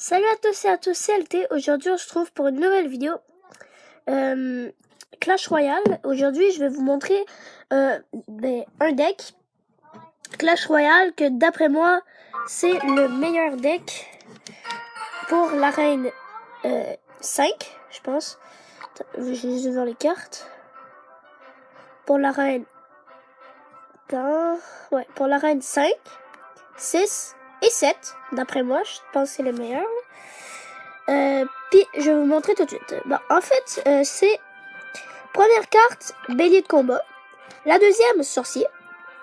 Salut à tous et à tous, c'est LT. Aujourd'hui, on se retrouve pour une nouvelle vidéo Clash Royale. Aujourd'hui, je vais vous montrer un deck Clash Royale que d'après moi, c'est le meilleur deck pour l'arène 5, je pense. Je les ai dans les cartes. Pour l'arène pour l'arène 5, 6 et 7, d'après moi, je pense que c'est le meilleur. Puis je vais vous montrer tout de suite. En fait, c'est première carte, bélier de combat. La deuxième, sorcier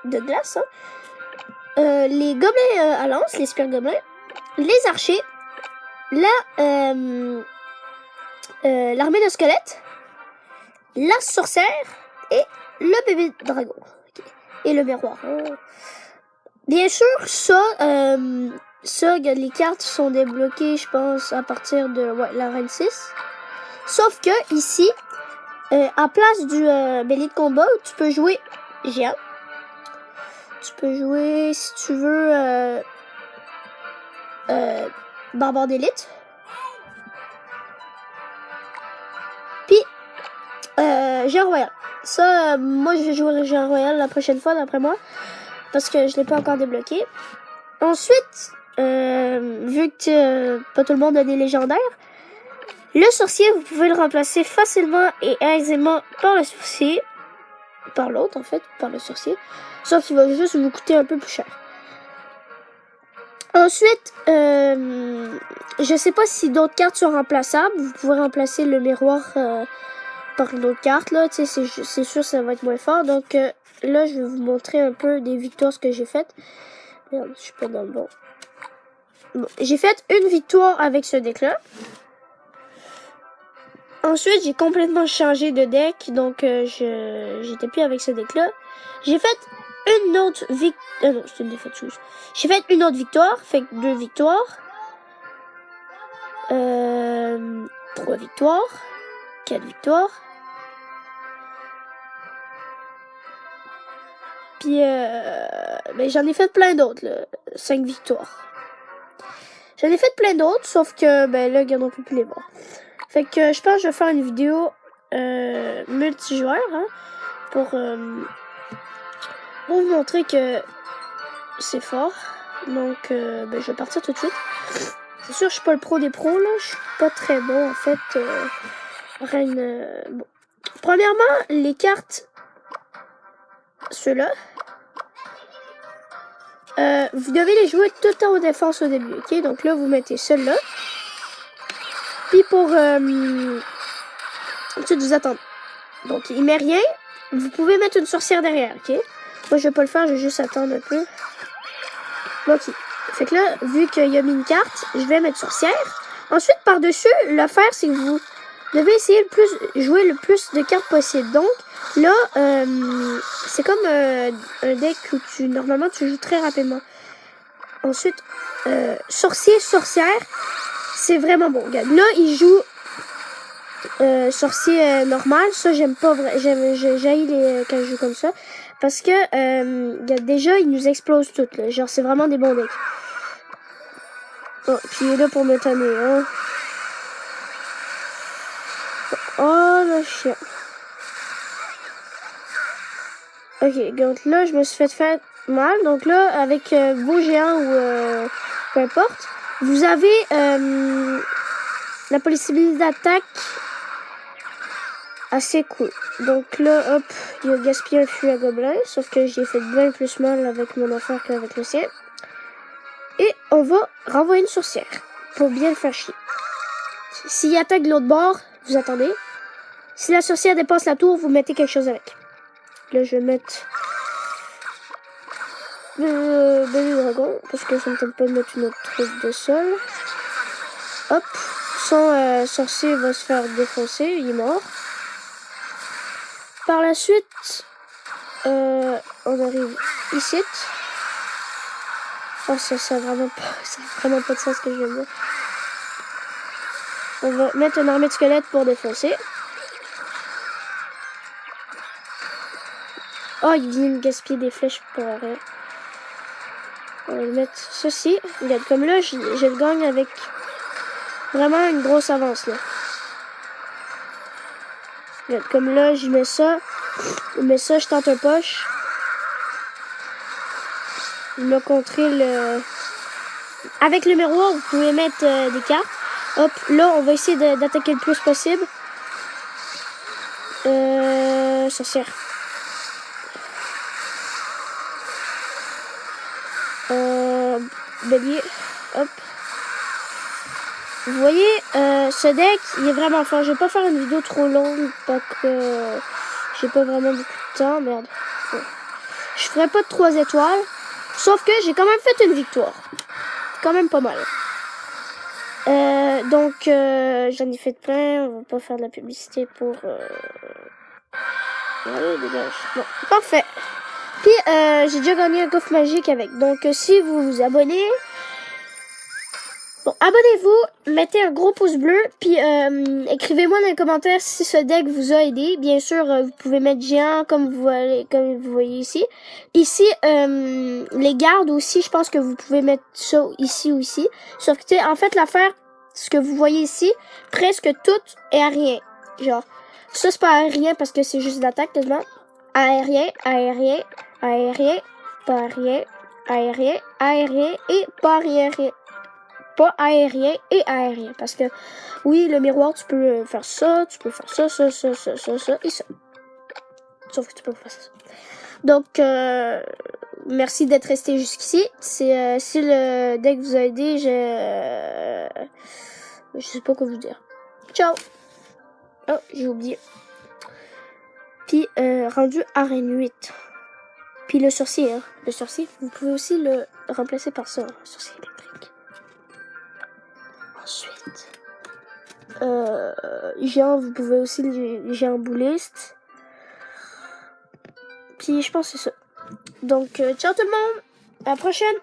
de glace. Les gobelins à lance, les spires gobelins. Les archers. L'armée de squelettes. La sorcière. Et le bébé dragon. Okay. Et le miroir. Bien sûr, les cartes sont débloquées, je pense, à partir de l'arène 6. Sauf que ici, à place du bélier de combat, tu peux jouer géant. Tu peux jouer, si tu veux, barbare d'élite. Puis, géant royal. Ça, moi, je vais jouer le géant royal la prochaine fois, d'après moi. Parce que je l'ai pas encore débloqué. Ensuite, vu que pas tout le monde a des légendaires, le sorcier, vous pouvez le remplacer facilement et aisément par le sorcier. Par l'autre, en fait, par le sorcier. Sauf qu'il va juste vous coûter un peu plus cher. Ensuite, je sais pas si d'autres cartes sont remplaçables. Vous pouvez remplacer le miroir par une autre carte. Là, c'est sûr ça va être moins fort. Donc là, je vais vous montrer un peu des victoires que j'ai faites. Merde, je suis pas dans le bon. J'ai fait une victoire avec ce deck-là. Ensuite, j'ai complètement changé de deck, donc j'étais plus avec ce deck-là. J'ai fait une autre victoire. Non, c'est une défaite. J'ai fait une autre victoire, fait 2 victoires. 3 victoires. 4 victoires. Puis, j'en ai fait plein d'autres, 5 victoires. J'en ai fait plein d'autres, sauf que, là, regarde, on peut plus les voir. Fait que je pense que je vais faire une vidéo multijoueur, hein, pour vous montrer que c'est fort. Donc, je vais partir tout de suite. C'est sûr, je suis pas le pro des pros, là. Je suis pas très bon, en fait. Bon. Premièrement, les cartes, ceux-là, vous devez les jouer tout le temps aux défenses au début, ok? Donc là, vous mettez ceux-là. Puis pour ensuite, vous attendez. Donc, il met rien. Vous pouvez mettre une sorcière derrière, ok? Moi, je vais pas le faire, je vais juste attendre un peu. Ok. Fait que là, vu qu'il y a mis une carte, je vais mettre sorcière. Ensuite, par-dessus, l'affaire, c'est que vous devez essayer jouer le plus de cartes possible. Donc, là, c'est comme un deck où normalement, tu joues très rapidement. Ensuite, sorcier, sorcière, c'est vraiment bon. Regarde, là, il joue sorcier normal. Ça, j'aime pas vrai. J'haïs quand je joue comme ça. Parce que, déjà, il nous explose tout, là. Genre, c'est vraiment des bons decks. Oh, puis il est là pour me tanner, hein. Oh, le chien. Ok, donc là, je me suis fait mal. Donc là, avec vos géants ou peu importe, vous avez la possibilité d'attaque assez cool. Donc là, hop, il a gaspillé un fût à gobelin, sauf que j'ai fait bien plus mal avec mon affaire qu'avec le sien. Et on va renvoyer une sorcière pour bien le faire chier. S'il attaque de l'autre bord, vous attendez. Si la sorcière dépasse la tour, vous mettez quelque chose avec. Là, je vais mettre le dragon, parce que ça ne me tente pas de mettre une autre troupe de sol. Hop, son sorcier va se faire défoncer, il est mort. Par la suite, on arrive ici. Oh, ça a vraiment pas de sens ce que je viens de dire. On va mettre une armée de squelettes pour défoncer. Oh, il vient me gaspiller des flèches pour rien. On va mettre ceci. Regarde, comme là, je le gagne avec vraiment une grosse avance, là. Regarde, comme là, je mets ça, je tente un poche. Il m'a contré le... Avec le miroir, vous pouvez mettre des cartes. Hop, là, on va essayer d'attaquer le plus possible. Sorcière. Bélier. Hop. Vous voyez, ce deck, il est vraiment fort. Je vais pas faire une vidéo trop longue parce que j'ai pas vraiment beaucoup de temps. Merde. Ouais. Je ferai pas de 3 étoiles. Sauf que j'ai quand même fait une victoire. Quand même pas mal. Donc, j'en ai fait plein. On va pas faire de la publicité pour... Allez, dégage. Bon, parfait. Puis, j'ai déjà gagné un coffre magique avec. Donc, si vous vous abonnez... Bon, abonnez-vous, mettez un gros pouce bleu, puis écrivez-moi dans les commentaires si ce deck vous a aidé. Bien sûr, vous pouvez mettre géant comme vous voyez ici. Ici, les gardes aussi, je pense que vous pouvez mettre ça ici ou ici. Sauf que, en fait, l'affaire, ce que vous voyez ici, presque tout est aérien. Genre, ça c'est pas aérien parce que c'est juste l'attaque quasiment. Aérien, aérien, aérien, pas aérien, aérien, aérien et pas aérien. Pas aérien et aérien. Parce que, oui, le miroir, tu peux faire ça, tu peux faire ça et ça. Sauf que tu peux faire ça. Donc, merci d'être resté jusqu'ici. Si le deck vous a aidé, je sais pas quoi vous dire. Ciao! Oh, j'ai oublié. Puis, rendu arène 8. Puis le sorcier, hein. Le sorcier, vous pouvez aussi le remplacer par ça, un sorcier électrique. Ensuite, géant, vous pouvez aussi le géant bouliste. Puis je pense que c'est ça. Donc, ciao tout le monde, à la prochaine!